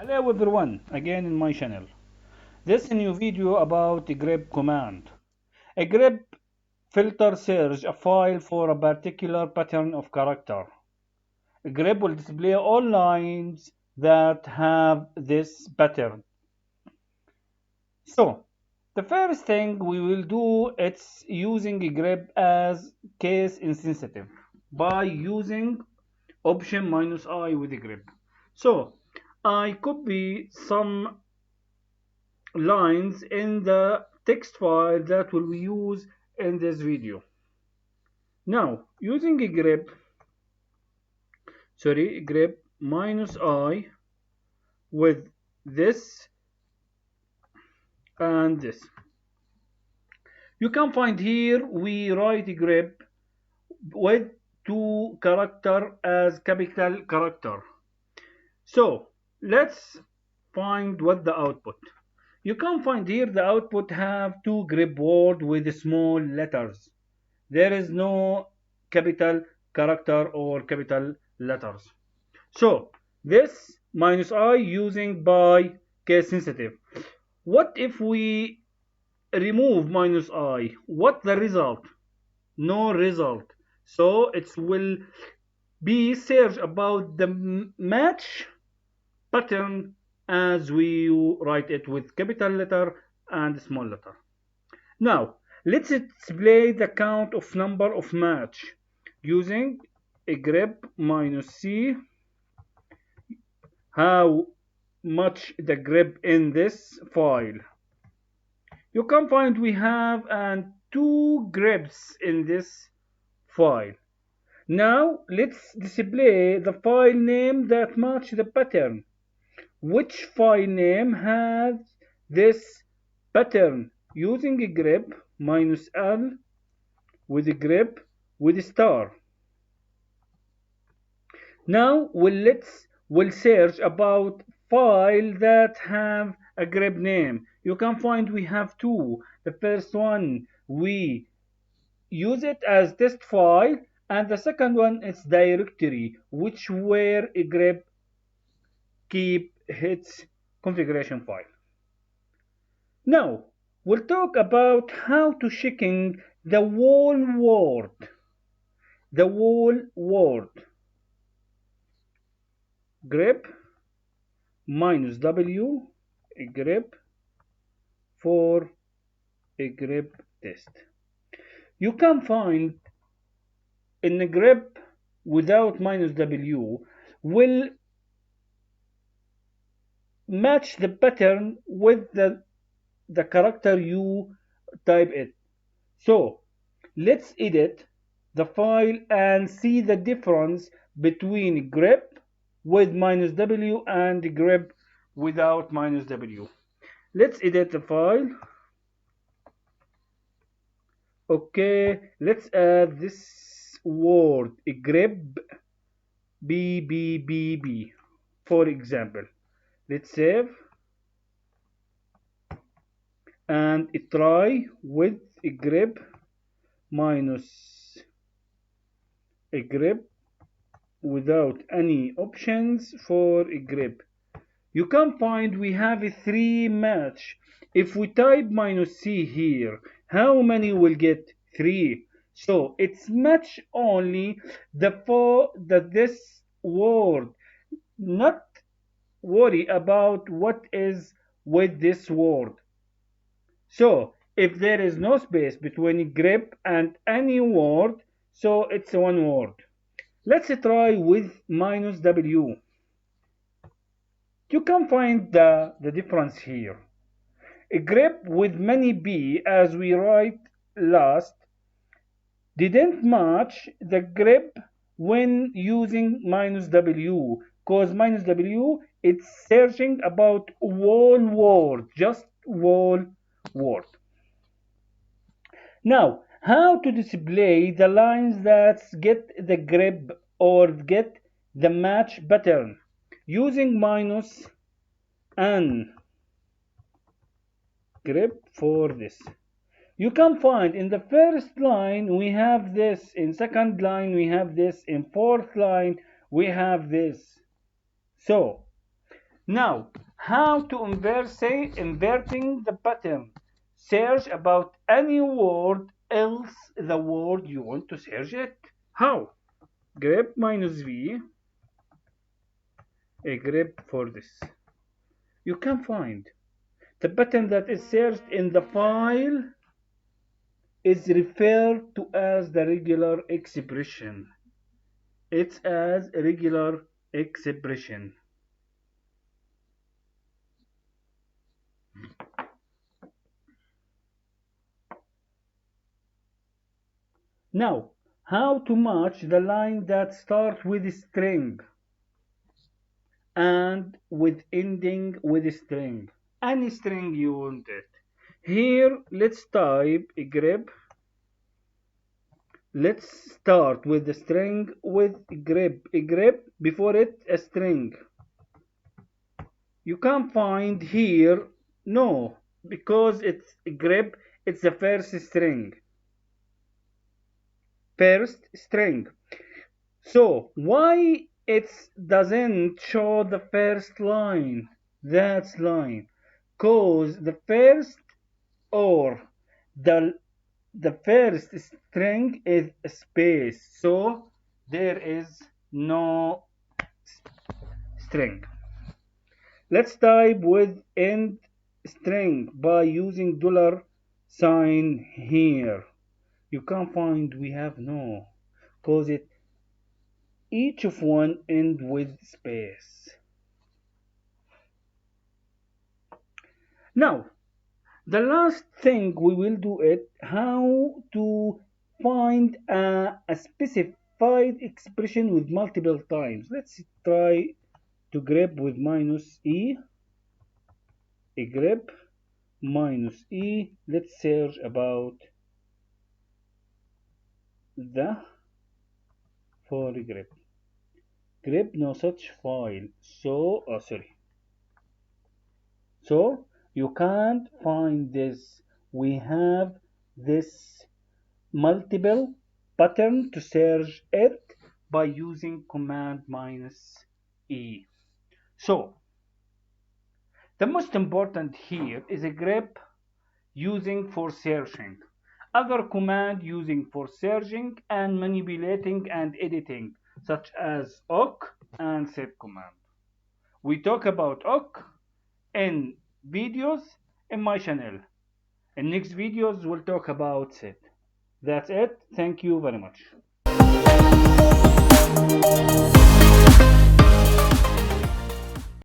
Hello everyone, again in my channel. This is a new video about a grep command. A grep filter search a file for a particular pattern of character. A grep will display all lines that have this pattern. So, the first thing we will do is using a grep as case insensitive by using option -I with a grep. So, I copy some lines in the text file that will be used in this video. Now, using a grep -I with this and this. You can find here we write a grep with two character as capital character. So let's find what the output. You can find here the output have two grep word with small letters. There is no capital character or capital letters. So this -I using by case sensitive. What if we remove -I? What the result? No result. So it will be search about the match pattern as we write it with capital letter and small letter. Now let's display the count of number of match using a grep -C. How much the grep in this file? You can find we have two greps in this file. Now let's display the file name that match the pattern. Which file name has this pattern? Using a grep -L with a grep with a star. Now we'll search about file that have a grep name. You can find we have two. The first one we use it as test file, and the second one is directory, which where a grep keep its configuration file. Now we'll talk about how to checking the whole word. The whole word. Grep -W a grep for a grep test. You can find in a grep without -W will match the pattern with the character you type it. So let's edit the file and see the difference between grep with -W and grep without -W. Let's edit the file. Okay, let's add this word a grep BBBB for example. Let's save and try with a grep minus a grep without any options for a grep. You can find we have a 3 match. If we type -C here, how many will get 3? So it's match only this word, not worry about what is with this word. So if there is no space between grep and any word, so it's one word. Let's try with -W. You can find the difference here. A grep with many B, as we write last, didn't match the grep when using -W, because -W it's searching about whole word, just whole word. Now, how to display the lines that get the grep or get the match pattern? Using -N grep for this. You can find in the first line we have this, in second line we have this, in fourth line we have this. So Now, how to inverting the pattern. Search about any word else the word you want to search it. How? Grep minus v, a grep for this. You can find the pattern that is searched in the file is referred to as the regular expression. It's as regular expression. Now, how to match the line that starts with a string and with ending with a string. Any string you want it. Here, let's type a grep. Let's start with the string with grep. A grep before it a string. You can't find here, no, because it's a grep, it's the first string. First string. So why it doesn't show the first line? That's line. Cause the first or the first string is a space. So there is no string. Let's type with end string by using $sign here. You can't find we have no, cause it each of one end with space. Now, the last thing we will do it how to find a specified expression with multiple times. Let's try to grep with minus e, a grep minus e. Let's search about the for grep. Grep no such file. So, oh sorry. So you can't find this. We have this multiple pattern to search it by using command minus e. So the most important here is a grep using for searching. Other command using for searching and manipulating and editing, such as awk and set command. We talk about awk in videos in my channel. In next videos, we'll talk about set. That's it. Thank you very much.